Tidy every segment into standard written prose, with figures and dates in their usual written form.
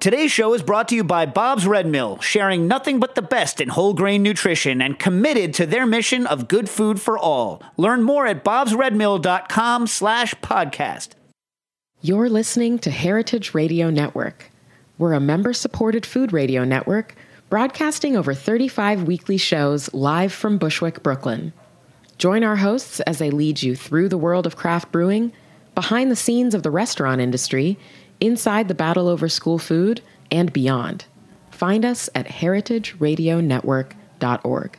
Today's show is brought to you by Bob's Red Mill, sharing nothing but the best in whole grain nutrition and committed to their mission of good food for all. Learn more at bobsredmill.com/podcast. You're listening to Heritage Radio Network. We're a member-supported food radio network broadcasting over 35 weekly shows live from Bushwick, Brooklyn. Join our hosts as they lead you through the world of craft brewing, behind the scenes of the restaurant industry, inside the battle over school food, and beyond. Find us at heritageradionetwork.org.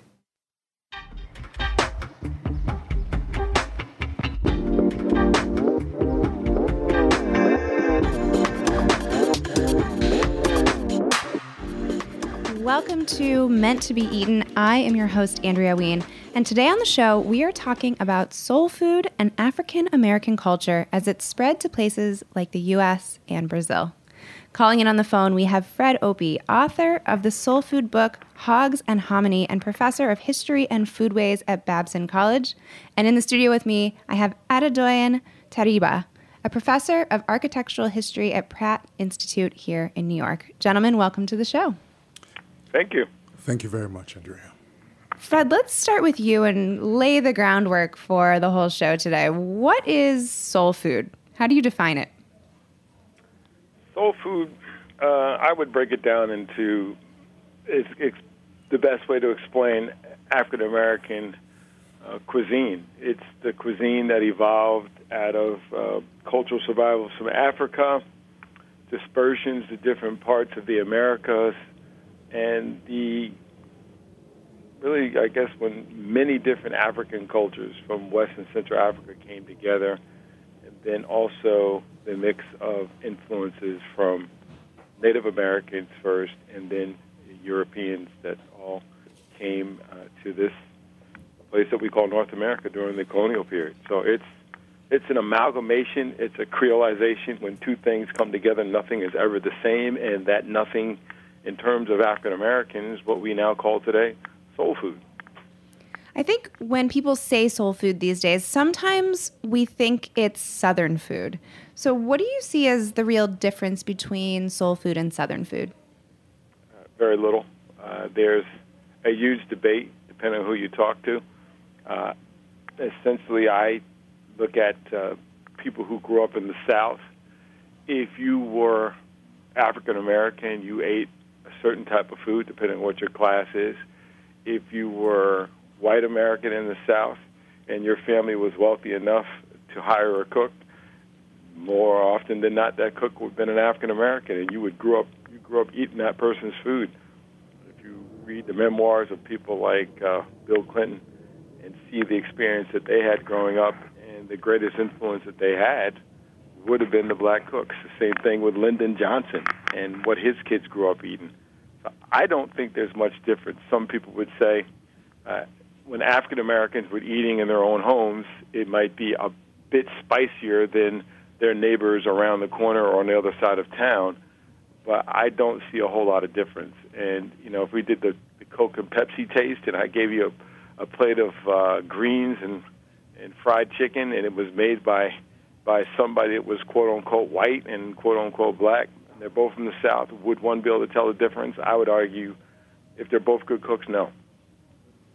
Welcome to Meant to be Eaten. I am your host, Andrea Ween, and today on the show, we are talking about soul food and African American culture as it's spread to places like the U.S. and Brazil. Calling in on the phone, we have Fred Opie, author of the soul food book Hogs and Hominy and professor of history and foodways at Babson College. And in the studio with me, I have Adedoyin Teriba, a professor of architectural history at Pratt Institute here in New York. Gentlemen, welcome to the show. Thank you. Thank you very much, Andrea. Fred, let's start with you and lay the groundwork for the whole show today. What is soul food? How do you define it? Soul food, I would break it down into it's the best way to explain African American cuisine. It's the cuisine that evolved out of cultural survival from Africa, dispersions to different parts of the Americas, and I guess when many different African cultures from West and Central Africa came together, and then also the mix of influences from Native Americans first, and then Europeans that all came to this place that we call North America during the colonial period. So it's an amalgamation, it's a creolization. When two things come together, nothing is ever the same, and that nothing in terms of African Americans, what we now call today soul food. I think when people say soul food these days, sometimes we think it's Southern food. So what do you see as the real difference between soul food and Southern food? Very little. There's a huge debate, depending on who you talk to. Essentially, I look at people who grew up in the South. If you were African American, you ate a certain type of food, depending on what your class is. If you were white American in the South and your family was wealthy enough to hire a cook, more often than not, that cook would have been an African American, and you grew up eating that person's food. If you read the memoirs of people like Bill Clinton and see the experience that they had growing up, and the greatest influence that they had would have been the black cooks. The same thing with Lyndon Johnson and what his kids grew up eating. So I don't think there's much difference. Some people would say when African Americans were eating in their own homes, it might be a bit spicier than their neighbors around the corner or on the other side of town, but I don't see a whole lot of difference. And, if we did the Coke and Pepsi taste and I gave you a plate of greens and fried chicken, and it was made by somebody that was quote-unquote white and quote-unquote black, and they're both from the South, would one be able to tell the difference? I would argue, if they're both good cooks, no.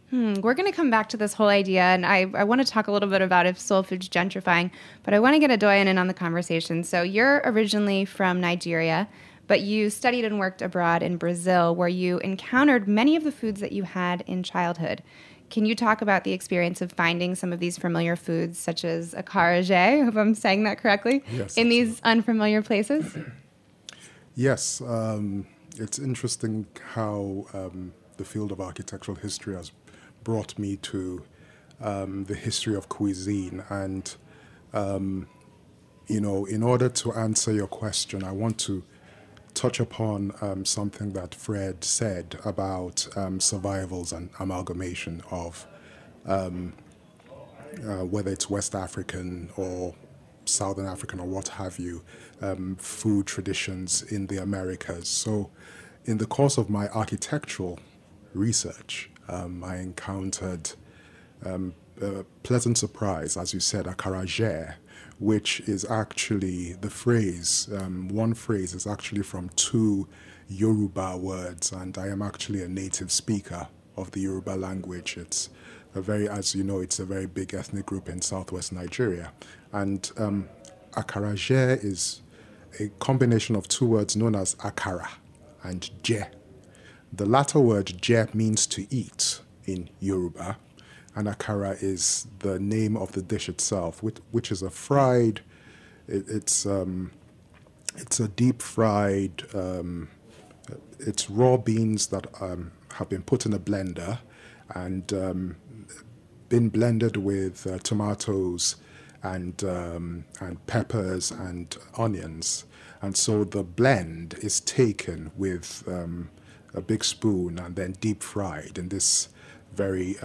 We're going to come back to this whole idea, and I want to talk a little bit about if soul food's gentrifying, but I want to get Adedoyin in on the conversation. So you're originally from Nigeria, but you studied and worked abroad in Brazil, where you encountered many of the foods that you had in childhood. Can you talk about the experience of finding some of these familiar foods, such as acarajé, I hope I'm saying that correctly, yes, in these unfamiliar places? Yes. It's interesting how the field of architectural history has brought me to the history of cuisine. And, in order to answer your question, I want to touch upon something that Fred said about survivals and amalgamation of whether it's West African or Southern African or what have you, food traditions in the Americas. So in the course of my architectural research, I encountered pleasant surprise, as you said, akaraje, which is actually the phrase, one phrase is actually from two Yoruba words, and I am actually a native speaker of the Yoruba language. It's a very, as you know, it's a very big ethnic group in southwest Nigeria. And akaraje is a combination of two words known as akara and je. The latter word, je, means to eat in Yoruba, and akara is the name of the dish itself, which is a fried, it's a deep fried, it's raw beans that have been put in a blender and been blended with tomatoes and peppers and onions. And so the blend is taken with a big spoon and then deep fried in this very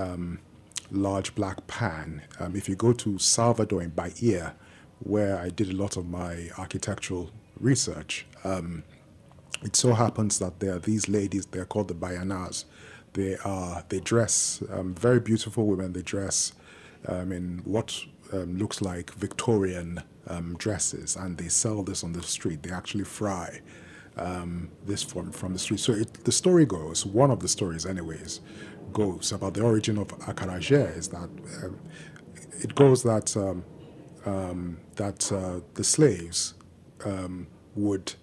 large black pan. If you go to Salvador in Bahia, where I did a lot of my architectural research, it so happens that there are these ladies, they're called the Baianas. They dress, very beautiful women, they dress in what looks like Victorian dresses, and they sell this on the street. They actually fry this from the street. So the story goes, one of the stories anyways, goes about the origin of akaraje is that it goes that the slaves would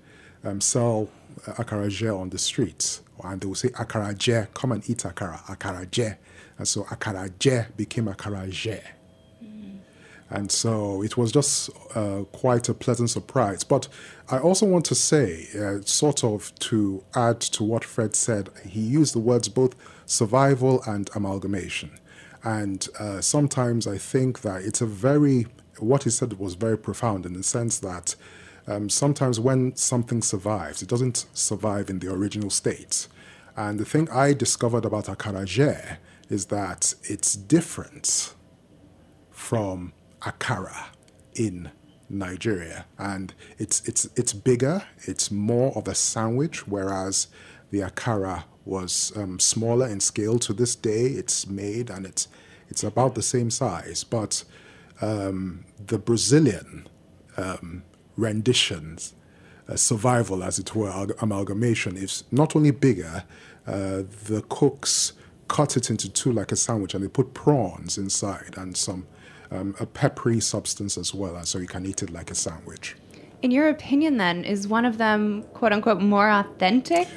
sell akaraje on the streets, and they would say, akaraje, come and eat akara, akaraje. And so akaraje became akaraje. And so it was just quite a pleasant surprise. But I also want to say, sort of to add to what Fred said, he used the words both survival and amalgamation. And sometimes I think that what he said was very profound in the sense that sometimes when something survives, it doesn't survive in the original state. And the thing I discovered about akaraje is that it's different from akara in Nigeria, and it's bigger, it's more of a sandwich, whereas the akara was smaller in scale. To this day it's made and it's about the same size, but the Brazilian renditions, survival as it were, amalgamation, is not only bigger, the cooks cut it into two like a sandwich, and they put prawns inside and some a peppery substance as well, and so you can eat it like a sandwich. In your opinion, then, is one of them, quote unquote, more authentic?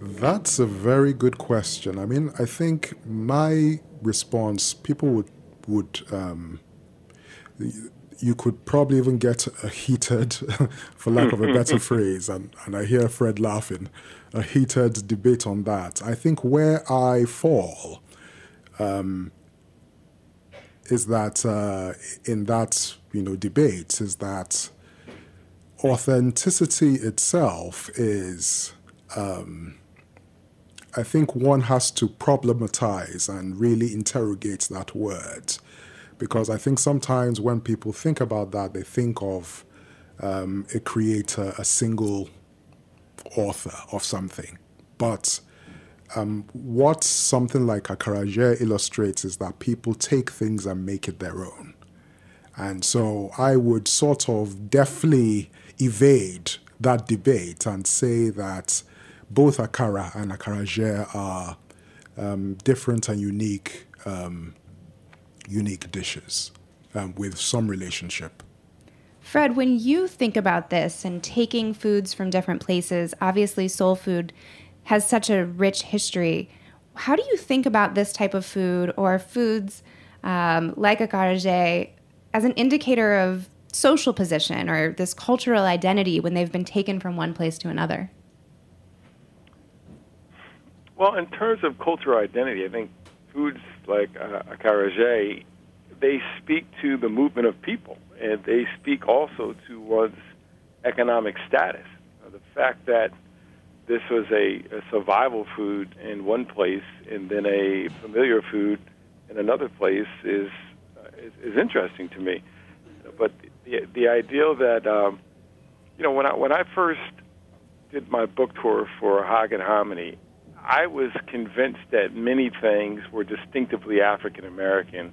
That's a very good question. I mean, I think my response, people would you could probably even get a heated, for lack of a better phrase, and I hear Fred laughing, a heated debate on that. I think where I fall is that in that debate is that authenticity itself is, I think one has to problematize and really interrogate that word, because I think sometimes when people think about that, they think of a creator, a single author of something. But what something like akaraje illustrates is that people take things and make it their own. And so I would sort of deftly evade that debate and say that both akara and akaraje are different and unique dishes with some relationship. Fred, when you think about this and taking foods from different places, obviously soul food has such a rich history. How do you think about this type of food or foods like akaraje as an indicator of social position or this cultural identity when they've been taken from one place to another? Well, in terms of cultural identity, I think foods like akaraje, they speak to the movement of people, and they speak also to one's economic status. The fact that this was a survival food in one place and then a familiar food in another place is interesting to me. But the ideal that when I first did my book tour for Hogs and Hominy, I was convinced that many things were distinctively African American,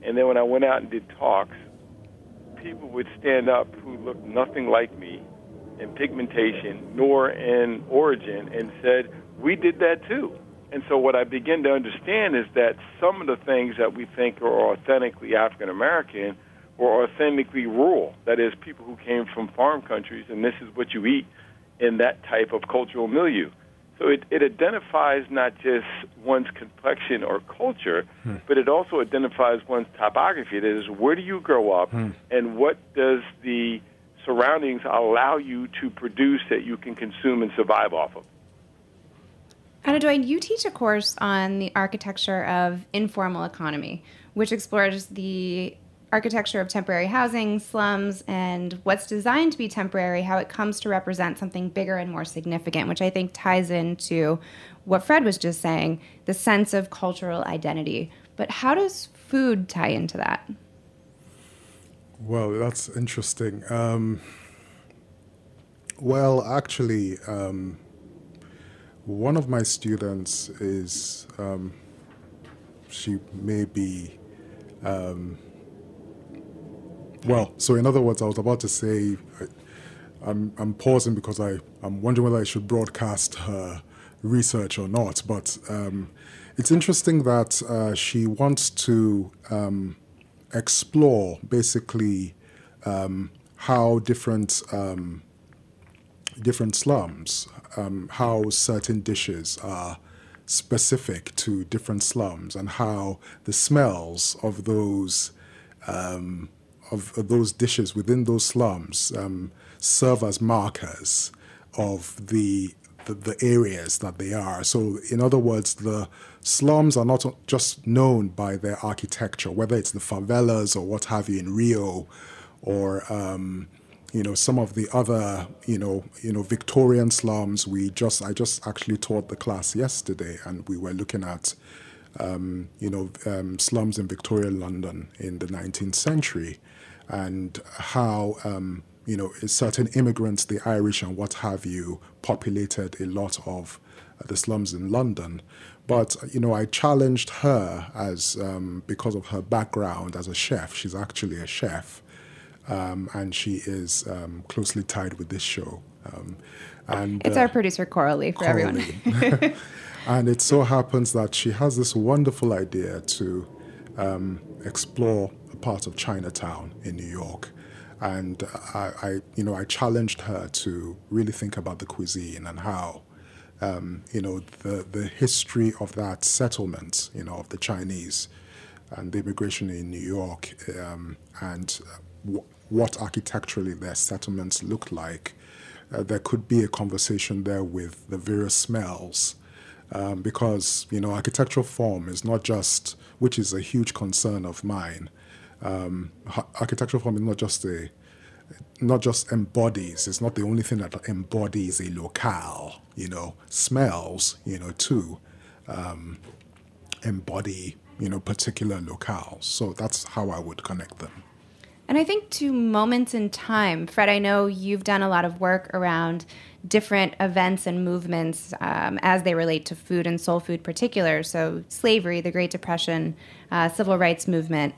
And then when I went out and did talks, people would stand up who looked nothing like me in pigmentation nor in origin and said, we did that too. And so what I began to understand is that some of the things that we think are authentically African American were authentically rural. That is, people who came from farm countries, and this is what you eat in that type of cultural milieu. So it identifies not just one's complexion or culture, but it also identifies one's topography. That is, where do you grow up, and what does the surroundings allow you to produce that you can consume and survive off of? Adedoyin, you teach a course on the architecture of informal economy, which explores the architecture of temporary housing, slums, and what's designed to be temporary, how it comes to represent something bigger and more significant, which I think ties into what Fred was just saying, the sense of cultural identity. But how does food tie into that? Well, that's interesting. Well, actually, one of my students is, she may be, well, so in other words, I was about to say, I'm pausing because I'm wondering whether I should broadcast her research or not. But it's interesting that she wants to explore basically how different slums, how certain dishes are specific to different slums, and how the smells of those dishes within those slums serve as markers of the areas that they are. So in other words, the slums are not just known by their architecture, whether it's the favelas or what have you in Rio, or some of the other Victorian slums. I just actually taught the class yesterday, and we were looking at slums in Victorian London in the 19th century, and how certain immigrants, the Irish and what have you, populated a lot of the slums in London. But I challenged her as because of her background as a chef. She's actually a chef, and she is closely tied with this show. And it's our producer Coralie for everyone. And it so happens that she has this wonderful idea to explore a part of Chinatown in New York. And I challenged her to really think about the cuisine and how, the history of that settlement, of the Chinese and the immigration in New York, and what architecturally their settlements looked like. There could be a conversation there with the various smells, because, architectural form is not just, which is a huge concern of mine. Architectural form is not just embodies. It's not the only thing that embodies a locale. Smells, too, embody, particular locales. So that's how I would connect them. And I think to moments in time, Fred, I know you've done a lot of work around different events and movements as they relate to food and soul food particular. So slavery, the Great Depression, civil rights movement.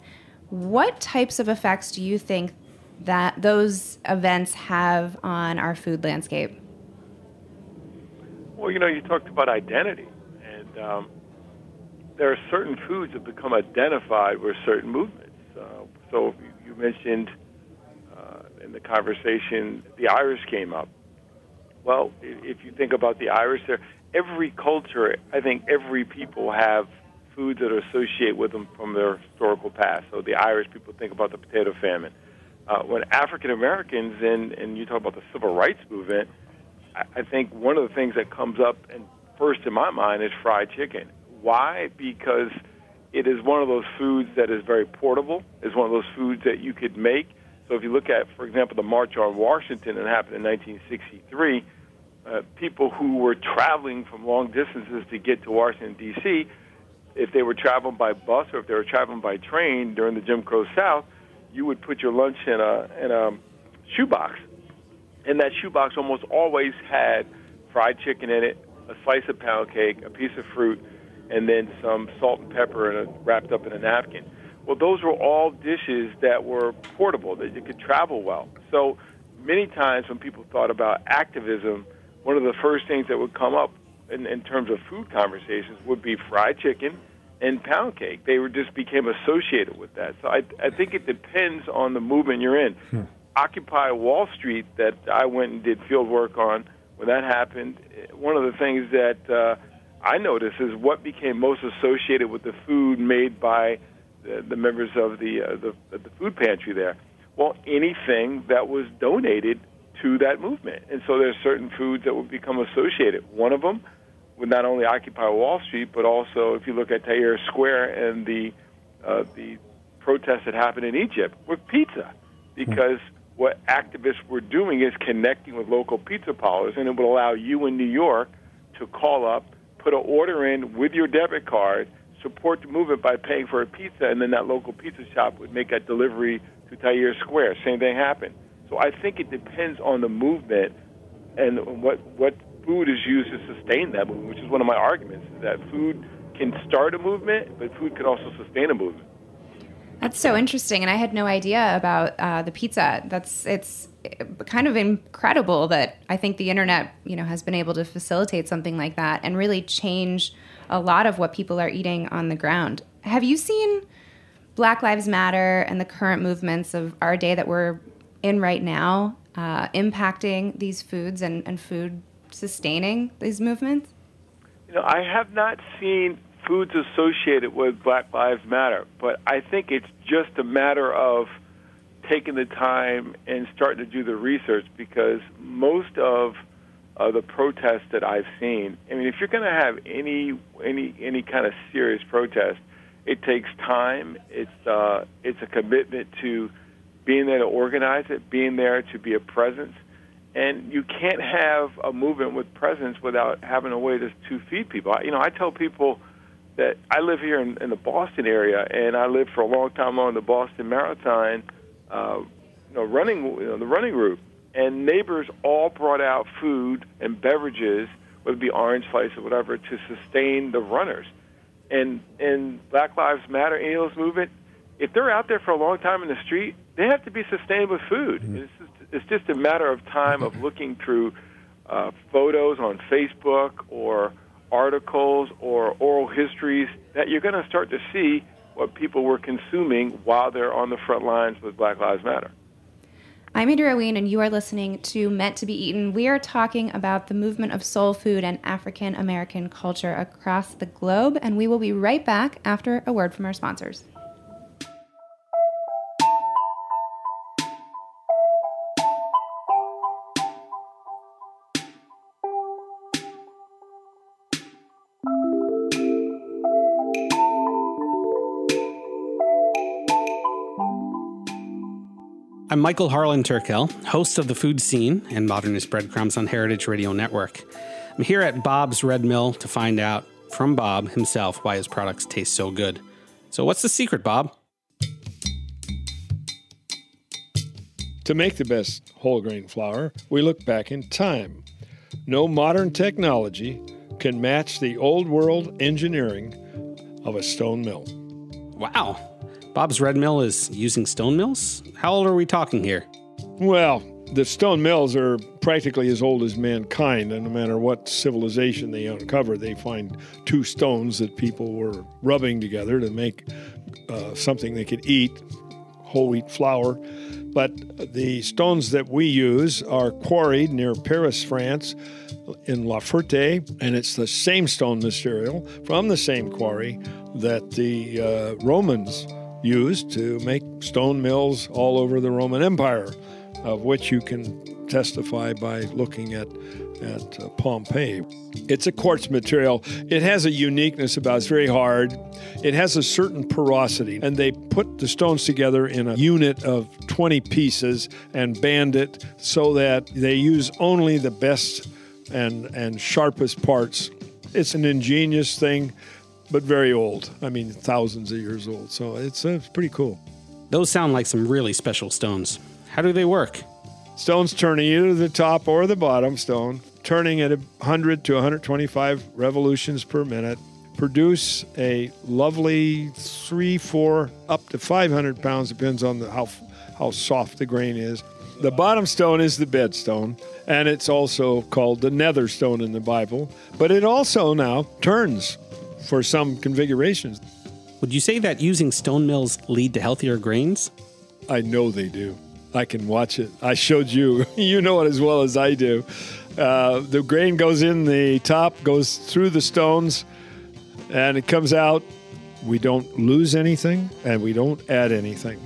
What types of effects do you think that those events have on our food landscape? Well, you talked about identity, and there are certain foods that become identified with certain movements. So you mentioned in the conversation, the Irish came up. Well, if you think about the Irish, every culture, I think every people have foods that are associated with them from their historical past. So the Irish people think about the potato famine. When African Americans, and you talk about the civil rights movement, I think one of the things that comes up and first in my mind is fried chicken. Why? Because it is one of those foods that is very portable. It's one of those foods that you could make. So if you look at, for example, the March on Washington that happened in 1963, people who were traveling from long distances to get to Washington, D.C., if they were traveling by bus or if they were traveling by train during the Jim Crow South, you would put your lunch in a shoebox. And that shoebox almost always had fried chicken in it, a slice of pound cake, a piece of fruit, and then some salt and pepper wrapped up in a napkin. Well, those were all dishes that were portable, that you could travel well. So many times when people thought about activism, one of the first things that would come up in terms of food conversations would be fried chicken and pound cake. They just became associated with that. So I think it depends on the movement you're in. Occupy Wall Street that I went and did field work on, when that happened, one of the things that I noticed is what became most associated with the food made by the members of the food pantry there. Well, anything that was donated to that movement. And so there's certain foods that would become associated. One of them would not only occupy Wall Street, but also if you look at Tahrir Square and the protests that happened in Egypt with pizza, because what activists were doing is connecting with local pizza parlors, and it would allow you in New York to call up, put an order in with your debit card, support the movement by paying for a pizza, and then that local pizza shop would make that delivery to Tahrir Square. Same thing happened. So I think it depends on the movement and what food is used to sustain that movement, which is one of my arguments, is that food can start a movement, but food can also sustain a movement. That's so interesting, and I had no idea about the pizza. It's kind of incredible that I think the internet, has been able to facilitate something like that and really change a lot of what people are eating on the ground. Have you seen Black Lives Matter and the current movements of our day that we're in right now impacting these foods and food sustaining these movements? I have not seen foods associated with Black Lives Matter, but I think it's just a matter of taking the time and starting to do the research, because most of the protests that I've seen, if you're going to have any kind of serious protest, it takes time. It's a commitment to being there to organize it, being there to be a presence. And you can't have a movement with presence without having a way to feed people. I tell people that I live here in the Boston area, and I lived for a long time along the Boston Maritime, the running route. And neighbors all brought out food and beverages, whether it be orange slice or whatever, to sustain the runners. And Black Lives Matter, any of those movements, if they're out there for a long time in the street, they have to be sustained with food. Mm-hmm. It's just a matter of time of looking through photos on Facebook or articles or oral histories that you're going to start to see what people were consuming while they're on the front lines with Black Lives Matter. I'm Adedoyin, and you are listening to Meant to Be Eaten. We are talking about the movement of soul food and African American culture across the globe, and we will be right back after a word from our sponsors. I'm Michael Harlan Turkel, host of The Food Scene and Modernist Breadcrumbs on Heritage Radio Network. I'm here at Bob's Red Mill to find out from Bob himself why his products taste so good. So what's the secret, Bob? To make the best whole grain flour, we look back in time. No modern technology can match the old world engineering of a stone mill. Wow. Bob's Red Mill is using stone mills? How old are we talking here? Well, the stone mills are practically as old as mankind, and no matter what civilization they uncover, they find two stones that people were rubbing together to make something they could eat, whole wheat flour. But the stones that we use are quarried near Paris, France, in La Ferté, and it's the same stone material from the same quarry that the Romans used to make stone mills all over the Roman Empire, of which you can testify by looking at Pompeii. It's a quartz material. It has a uniqueness about it. It's very hard. It has a certain porosity, and they put the stones together in a unit of 20 pieces and band it so that they use only the best and sharpest parts. It's an ingenious thing, but very old. Thousands of years old. So it's pretty cool. Those sound like some really special stones. How do they work? Stones turning either the top or the bottom stone, turning at 100 to 125 revolutions per minute. produce a lovely 3, 4, up to 500 pounds, depends on how soft the grain is. The bottom stone is the bed stone, and it's also called the nether stone in the Bible, but it also now turns for some configurations. Would you say that using stone mills lead to healthier grains? I know they do. I can watch it. I showed you. You know it as well as I do. The grain goes in the top, goes through the stones, and it comes out. We don't lose anything, and we don't add anything.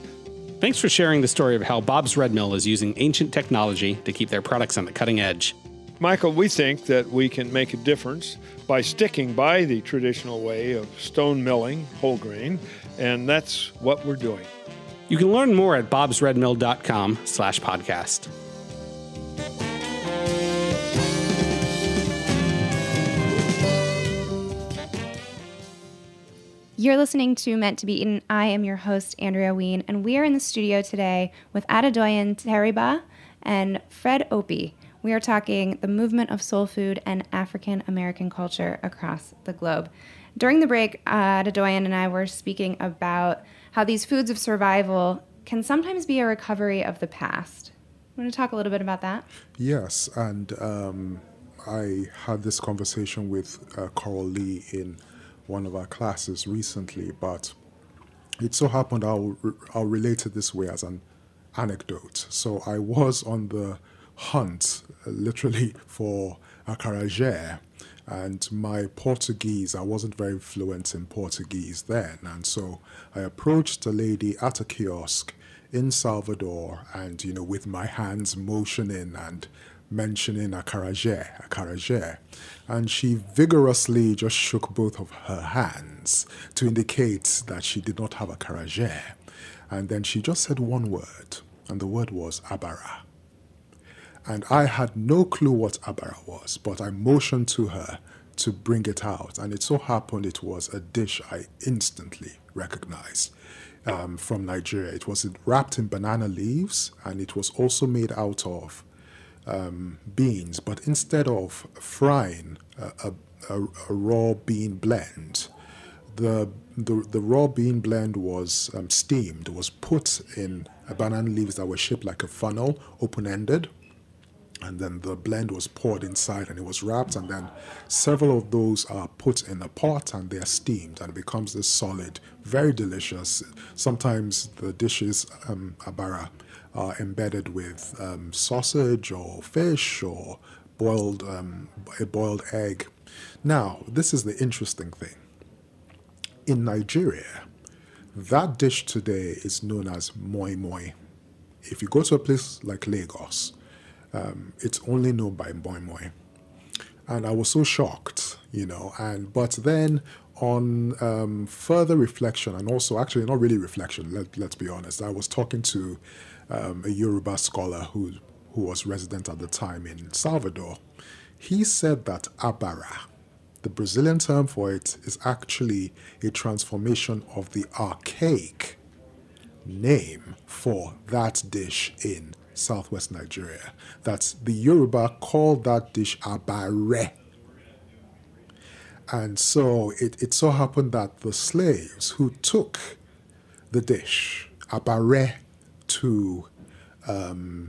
Thanks for sharing the story of how Bob's Red Mill is using ancient technology to keep their products on the cutting edge. Michael, we think that we can make a difference by sticking by the traditional way of stone milling whole grain, and that's what we're doing. You can learn more at bobsredmill.com/podcast. You're listening to Meant to be Eaten. I am your host, Andrea Ween, and we are in the studio today with Adedoyin Teriba and Fred Opie. We are talking the movement of soul food and African American culture across the globe. During the break, Adedoyin and I were speaking about how these foods of survival can sometimes be a recovery of the past. Want to talk a little bit about that? Yes, and I had this conversation with Coral Lee in one of our classes recently, but it so happened I'll relate it this way as an anecdote. So I was on the hunt, literally, for acarajé, and my Portuguese, I wasn't very fluent in Portuguese then, and so I approached a lady at a kiosk in Salvador, and, you know, with my hands motioning and mentioning acarajé, and she vigorously just shook both of her hands to indicate that she did not have acarajé, and then she just said one word, and the word was abara. And I had no clue what abara was, but I motioned to her to bring it out, and it so happened it was a dish I instantly recognized from Nigeria. It was wrapped in banana leaves, and it was also made out of beans, but instead of frying a raw bean blend, the raw bean blend was steamed, was put in banana leaves that were shaped like a funnel, open-ended, and then the blend was poured inside and it was wrapped, and then several of those are put in a pot and they are steamed, and it becomes this solid, very delicious. Sometimes the dishes, abara, are embedded with sausage or fish or a boiled egg. Now, this is the interesting thing. In Nigeria, that dish today is known as moi moi. If you go to a place like Lagos, it's only known by moi moi. And I was so shocked, you know, but then on further reflection, and also actually not really reflection, let's be honest, I was talking to a Yoruba scholar who was resident at the time in Salvador. He said that abara, the Brazilian term for it, is actually a transformation of the archaic name for that dish in southwest Nigeria. That's the Yoruba called that dish abare. And so it so happened that the slaves who took the dish, abare, to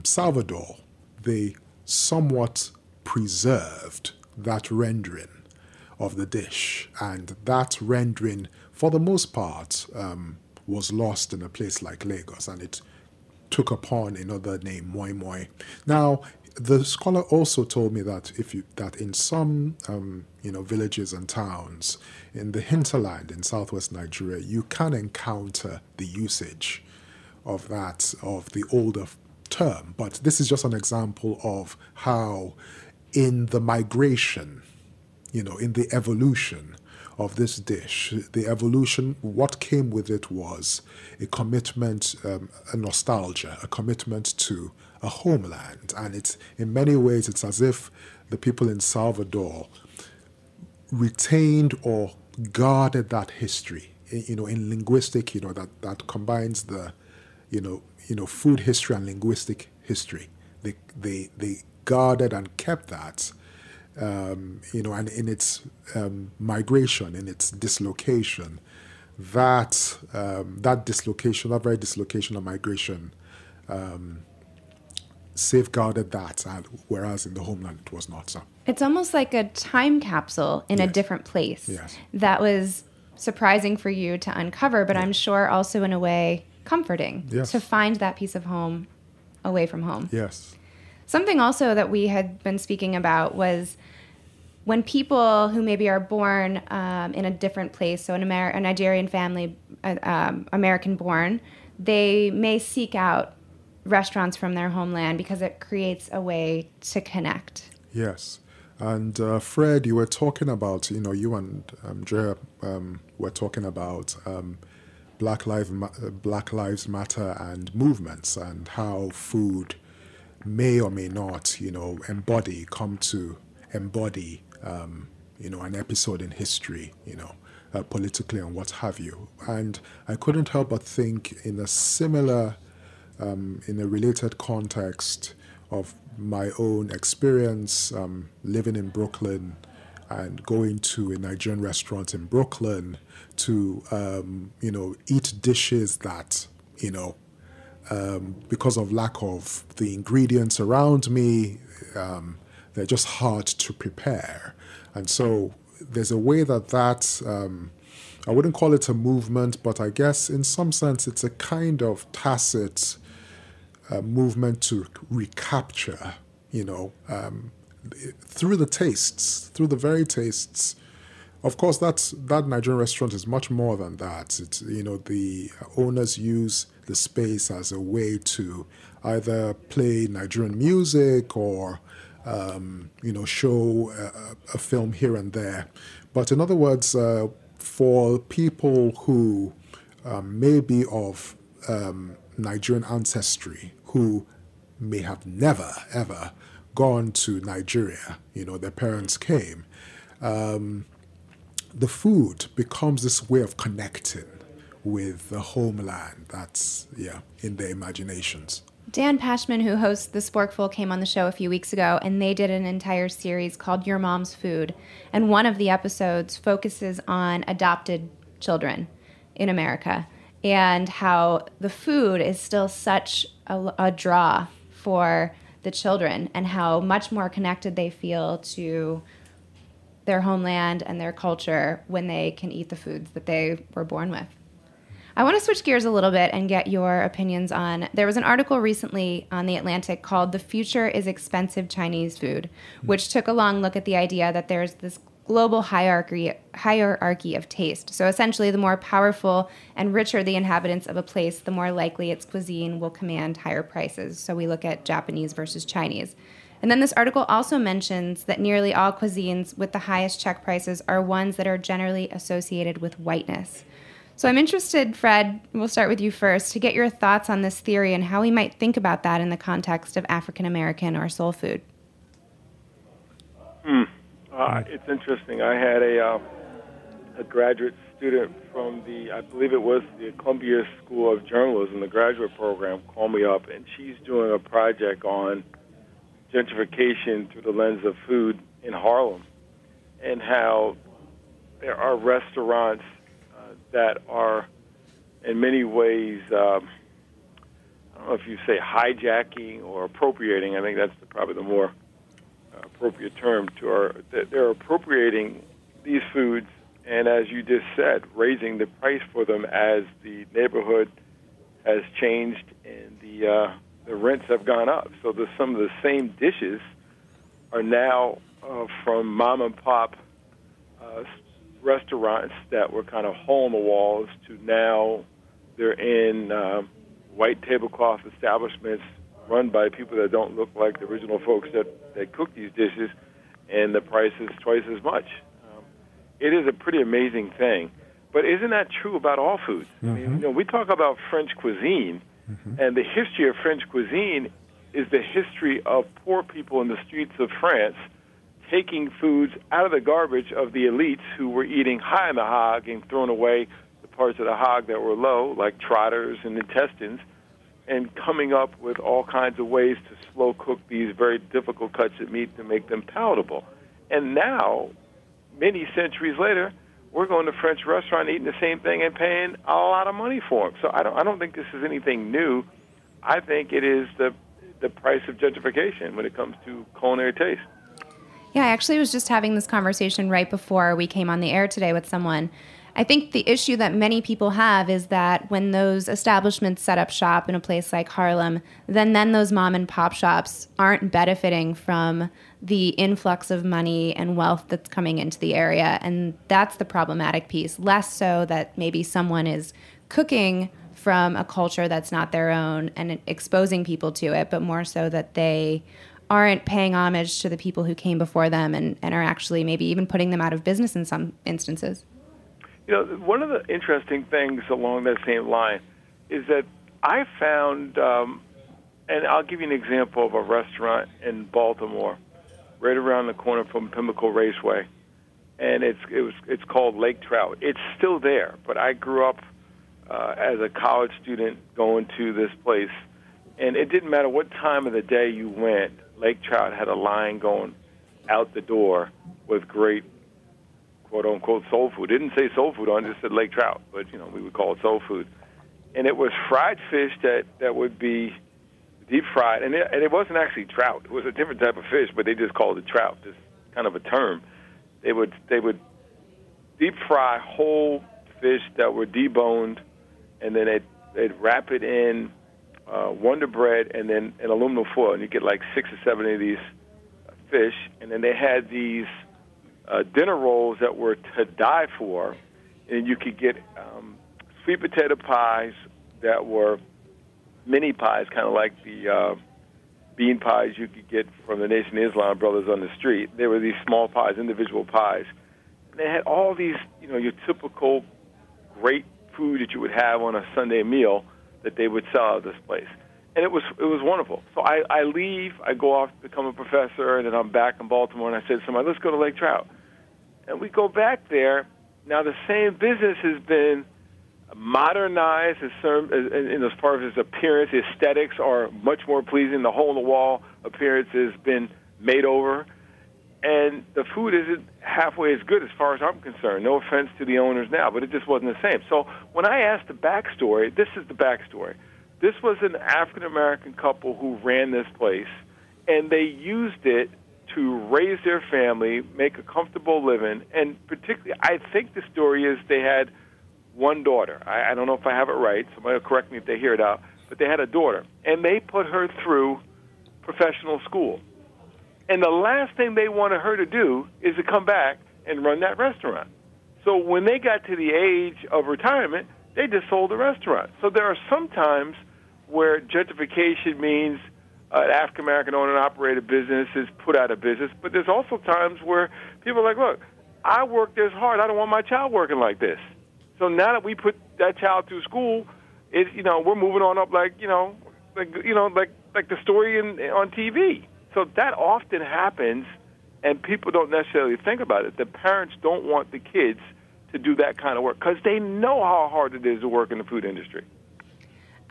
Salvador, they somewhat preserved that rendering of the dish, and that rendering, for the most part, was lost in a place like Lagos, and it took upon another name, moi moi. Now, the scholar also told me that that in some villages and towns in the hinterland in southwest Nigeria, you can encounter the usage of the older term. But this is just an example of how in the migration, in the evolution of this dish, the evolution, what came with it was a commitment, a nostalgia, a commitment to a homeland. And it's, in many ways, it's as if the people in Salvador retained or guarded that history, in linguistic, that combines the, food history and linguistic history. They guarded and kept that and in its migration, in its dislocation, that very dislocation of migration safeguarded that, whereas in the homeland it was not so. It's almost like a time capsule in a different place. Yes. That was surprising for you to uncover, but I'm sure also in a way comforting to find that piece of home away from home. Yes. Something also that we had been speaking about was when people who maybe are born in a different place, so a Nigerian family, American born, they may seek out restaurants from their homeland because it creates a way to connect. Yes. And Fred, you were talking about, you and Drea were talking about Black Lives Matter and movements, and how food may or may not, come to embody, an episode in history, politically and what have you. And I couldn't help but think in a similar, in a related context of my own experience living in Brooklyn and going to a Nigerian restaurant in Brooklyn to, eat dishes that, because of lack of the ingredients around me, they're just hard to prepare. And so there's a way that I wouldn't call it a movement, but I guess in some sense it's a kind of tacit movement to recapture, through the tastes, through the very tastes. Of course, that Nigerian restaurant is much more than that. It's, the owners use the space as a way to either play Nigerian music or, show a film here and there. But in other words, for people who may be of Nigerian ancestry, who may have never, ever gone to Nigeria, their parents came, the food becomes this way of connecting with the homeland that's, in their imaginations. Dan Pashman, who hosts The Sporkful, came on the show a few weeks ago, and they did an entire series called Your Mom's Food. And one of the episodes focuses on adopted children in America and how the food is still such a draw for the children and how much more connected they feel to their homeland and their culture when they can eat the foods that they were born with. I want to switch gears a little bit and get your opinions on, there was an article recently on The Atlantic called The Future is Expensive Chinese Food, which took a long look at the idea that there's this global hierarchy of taste. So essentially, the more powerful and richer the inhabitants of a place, the more likely its cuisine will command higher prices. So we look at Japanese versus Chinese. And then this article also mentions that nearly all cuisines with the highest check prices are ones that are generally associated with whiteness. So I'm interested, Fred, we'll start with you first, to get your thoughts on this theory and how we might think about that in the context of African American or soul food. It's interesting. I had a graduate student from I believe it was the Columbia School of Journalism, the graduate program, call me up, and she's doing a project on gentrification through the lens of food in Harlem and how there are restaurants that are in many ways, I don't know if you say hijacking or appropriating. I think that's probably the more appropriate term they're appropriating these foods and, as you just said, raising the price for them as the neighborhood has changed and the rents have gone up. So some of the same dishes are now from mom and pop restaurants that were kind of hole in the walls to now they're in white tablecloth establishments run by people that don't look like the original folks that cook these dishes, and the price is twice as much. It is a pretty amazing thing. But isn't that true about all food? Mm-hmm. I mean, we talk about French cuisine, and the history of French cuisine is the history of poor people in the streets of France taking foods out of the garbage of the elites who were eating high in the hog and throwing away the parts of the hog that were low, like trotters and intestines, and coming up with all kinds of ways to slow cook these very difficult cuts of meat to make them palatable. And now, many centuries later, we're going to a French restaurant, eating the same thing, and paying a lot of money for them. So I don't think this is anything new. I think it is the price of gentrification when it comes to culinary taste. Yeah, I actually was just having this conversation right before we came on the air today with someone. I think the issue that many people have is that when those establishments set up shop in a place like Harlem, then those mom and pop shops aren't benefiting from the influx of money and wealth that's coming into the area. And that's the problematic piece. Less so that maybe someone is cooking from a culture that's not their own and exposing people to it, but more so that they aren't paying homage to the people who came before them and are actually maybe even putting them out of business in some instances. You know, one of the interesting things along that same line is that I found, and I'll give you an example of a restaurant in Baltimore, right around the corner from Pimlico Raceway, and it's called Lake Trout. It's still there, but I grew up as a college student going to this place, and it didn't matter what time of the day you went, Lake Trout had a line going out the door with great quote-unquote soul food. It didn't say soul food on it, just said Lake Trout, but, you know, we would call it soul food. And it was fried fish that would be deep fried, and it wasn't actually trout. It was a different type of fish, but they just called it trout, just kind of a term. They would deep fry whole fish that were deboned, and then they'd wrap it in Wonder Bread and then in aluminum foil, and you get like 6 or 7 of these fish, and then they had these dinner rolls that were to die for, and you could get sweet potato pies that were mini pies, kind of like the bean pies you could get from the Nation of Islam brothers on the street. They were these small pies, individual pies. And they had all these, you know, your typical great food that you would have on a Sunday meal that they would sell at this place. And it was wonderful. So I leave, I go off to become a professor, and then I'm back in Baltimore, and I said to somebody, let's go to Lake Trout. And we go back there. Now, the same business has been modernized as far as its appearance. The aesthetics are much more pleasing. The hole-in-the-wall appearance has been made over. And the food isn't halfway as good as far as I'm concerned. No offense to the owners now, but it just wasn't the same. So when I asked the backstory, this is the backstory. This was an African-American couple who ran this place, and they used it to raise their family, make a comfortable living, and particularly, I think the story is they had one daughter. I don't know if I have it right. Somebody will correct me if they hear it out. But they had a daughter, and they put her through professional school. And the last thing they wanted her to do is to come back and run that restaurant. So when they got to the age of retirement, they just sold the restaurant. So there are some times where gentrification means an African-American owner and operated business is put out of business, but there's also times where people are like, look, I worked this hard. I don't want my child working like this. So now that we put that child through school, we're moving on up like the story on TV. So that often happens, and people don't necessarily think about it. The parents don't want the kids to do that kind of work because they know how hard it is to work in the food industry.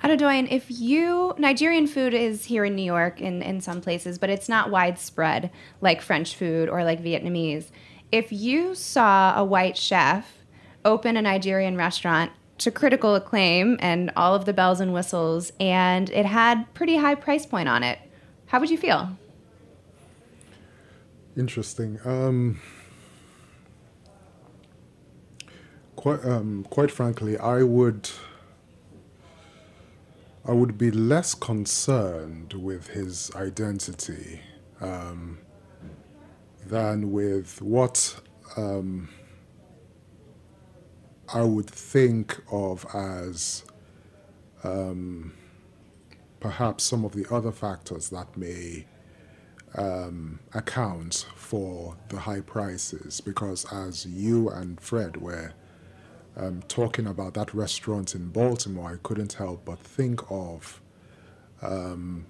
Adedoyin, Nigerian food is here in New York in some places, but it's not widespread like French food or like Vietnamese. If you saw a white chef open a Nigerian restaurant to critical acclaim and all of the bells and whistles, and it had pretty high price point on it, how would you feel? Interesting. Quite frankly, I would be less concerned with his identity than with what I would think of as perhaps some of the other factors that may account for the high prices. Because as you and Fred were talking about that restaurant in Baltimore, I couldn't help but think of, Buka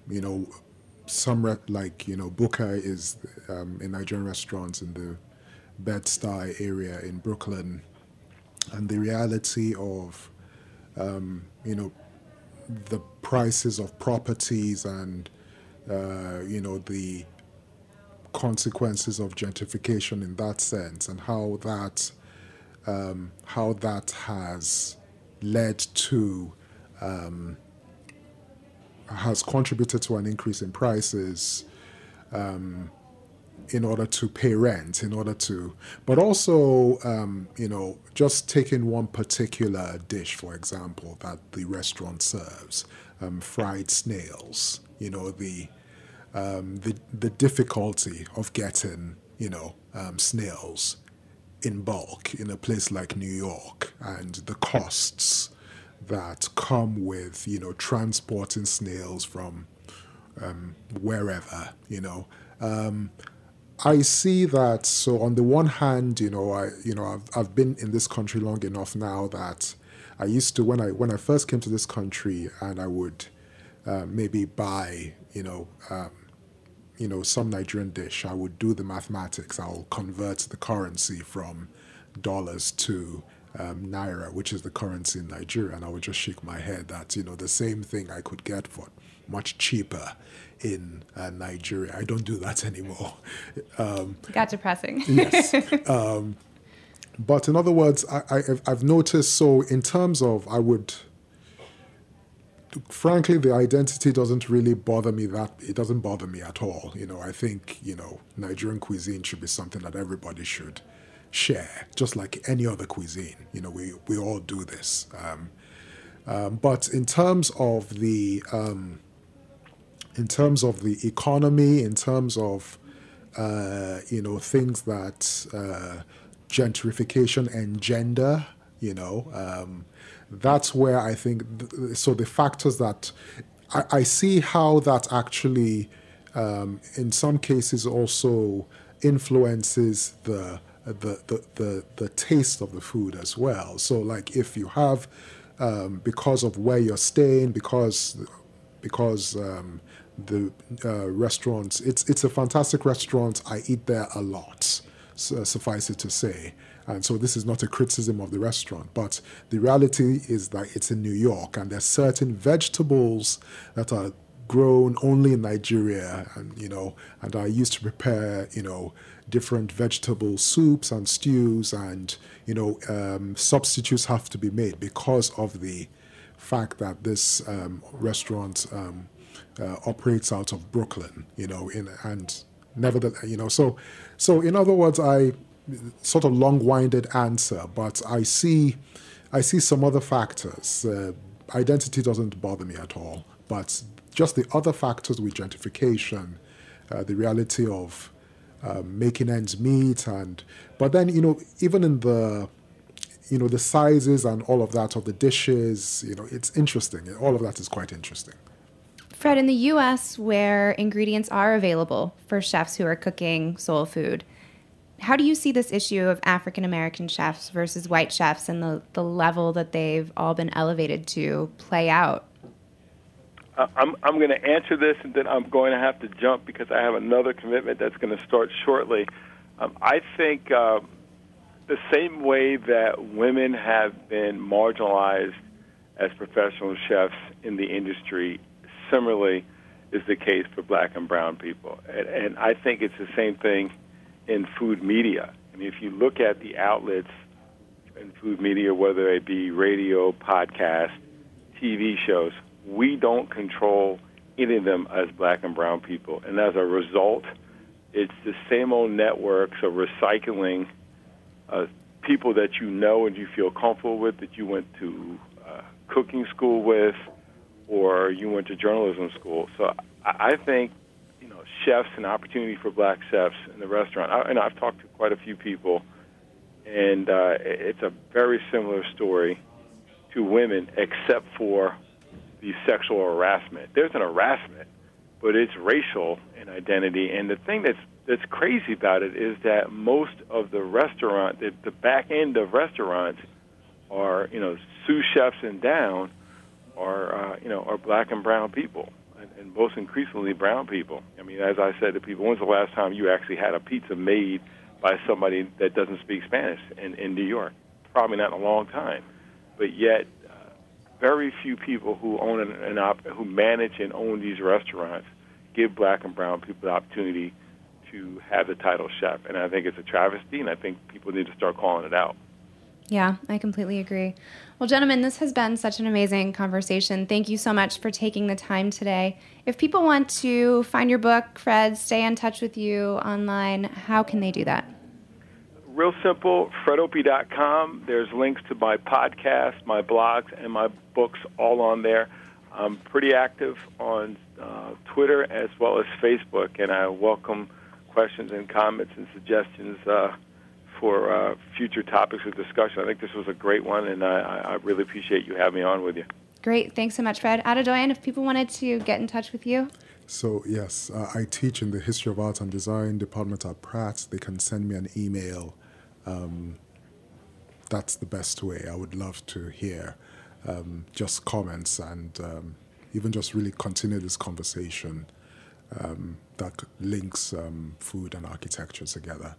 is a Nigerian restaurant in the Bed-Stuy area in Brooklyn, and the reality of, the prices of properties and, the consequences of gentrification in that sense, and how that has led to has contributed to an increase in prices in order to pay rent, but also, just taking one particular dish, for example, that the restaurant serves, fried snails, the difficulty of getting, snails in bulk in a place like New York, and the costs that come with, transporting snails from wherever, I see that. So on the one hand, I've been in this country long enough now that I used to, when I first came to this country, and I would maybe buy, some Nigerian dish, I would do the mathematics. I'll convert the currency from dollars to naira, which is the currency in Nigeria, and I would just shake my head that, the same thing I could get for much cheaper in Nigeria. I don't do that anymore. Got depressing. Yes. But in other words, I've noticed, so in terms of, frankly, the identity doesn't really bother me it doesn't bother me at all. I think, Nigerian cuisine should be something that everybody should share, just like any other cuisine. We all do this. But in terms of the economy, in terms of things that gentrification engender, that's where I think so the factors that I see how that actually in some cases also influences the taste of the food as well. So like if you have because of where you're staying, because the restaurants, it's a fantastic restaurant. I eat there a lot, suffice it to say. And so this is not a criticism of the restaurant, but the reality is that it's in New York, and there's certain vegetables that are grown only in Nigeria, and I used to prepare, different vegetable soups and stews, and, substitutes have to be made because of the fact that this restaurant operates out of Brooklyn, and nevertheless, so in other words, I sort of long-winded answer, but I see some other factors. Identity doesn't bother me at all, but just the other factors with gentrification, the reality of making ends meet, but then even in the the sizes and all of that of the dishes, it's interesting. All of that is quite interesting. Fred, in the U.S., where ingredients are available for chefs who are cooking soul food, how do you see this issue of African-American chefs versus white chefs and the level that they've all been elevated to play out? I'm going to answer this, and then I'm going to have to jump because I have another commitment that's going to start shortly. I think the same way that women have been marginalized as professional chefs in the industry, similarly is the case for black and brown people. And I think it's the same thing in food media. I mean, if you look at the outlets in food media, whether it be radio, podcast, TV shows, we don't control any of them as black and brown people. And as a result, it's the same old networks of recycling people that you know and you feel comfortable with, that you went to cooking school with, or you went to journalism school. So I think chefs, an opportunity for black chefs in the restaurant. I've talked to quite a few people, and it's a very similar story to women, except for the sexual harassment. There's an harassment, but it's racial in identity. And the thing that's crazy about it is that most of the restaurant, the back end of restaurants, are sous chefs and down, are black and brown people. And most increasingly brown people. I mean, as I said to people, when's the last time you actually had a pizza made by somebody that doesn't speak Spanish in New York? Probably not in a long time. But yet, very few people who own who manage and own these restaurants give black and brown people the opportunity to have the title chef, and I think it's a travesty, and I think people need to start calling it out. Yeah, I completely agree. Well, gentlemen, this has been such an amazing conversation. Thank you so much for taking the time today. If people want to find your book, Fred, stay in touch with you online, how can they do that? Real simple, fredopie.com. There's links to my podcast, my blogs, and my books all on there. I'm pretty active on Twitter as well as Facebook, and I welcome questions and comments and suggestions for future topics of discussion. I think this was a great one, and I really appreciate you having me on with you. Great. Thanks so much, Fred. Adedoyin, if people wanted to get in touch with you? So, yes, I teach in the History of Art and Design department at Pratt. They can send me an email. That's the best way. I would love to hear just comments and even just really continue this conversation that links food and architecture together.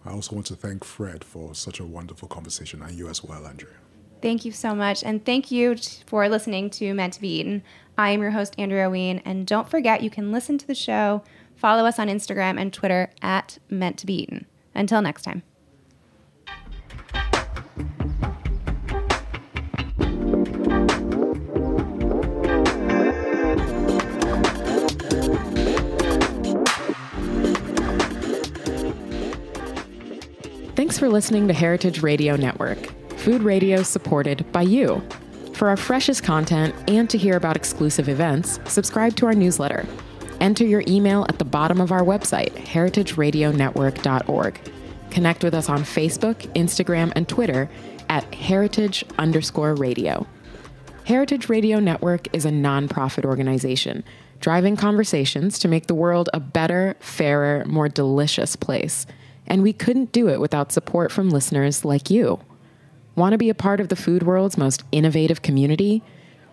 I also want to thank Fred for such a wonderful conversation, and you as well, Andrea. Thank you so much, and thank you for listening to Meant to Be Eaten. I am your host, Andrea Ween, and don't forget you can listen to the show, follow us on Instagram and Twitter at Meant to Be Eaten. Until next time. Thanks for listening to Heritage Radio Network, food radio supported by you. For our freshest content and to hear about exclusive events, subscribe to our newsletter. Enter your email at the bottom of our website, heritageradionetwork.org. Connect with us on Facebook, Instagram, and Twitter at heritage_radio. Heritage Radio Network is a nonprofit organization driving conversations to make the world a better, fairer, more delicious place. And we couldn't do it without support from listeners like you. Want to be a part of the food world's most innovative community?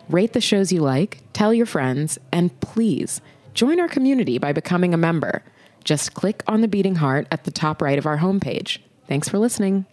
Rate the shows you like, tell your friends, and please join our community by becoming a member. Just click on the beating heart at the top right of our homepage. Thanks for listening.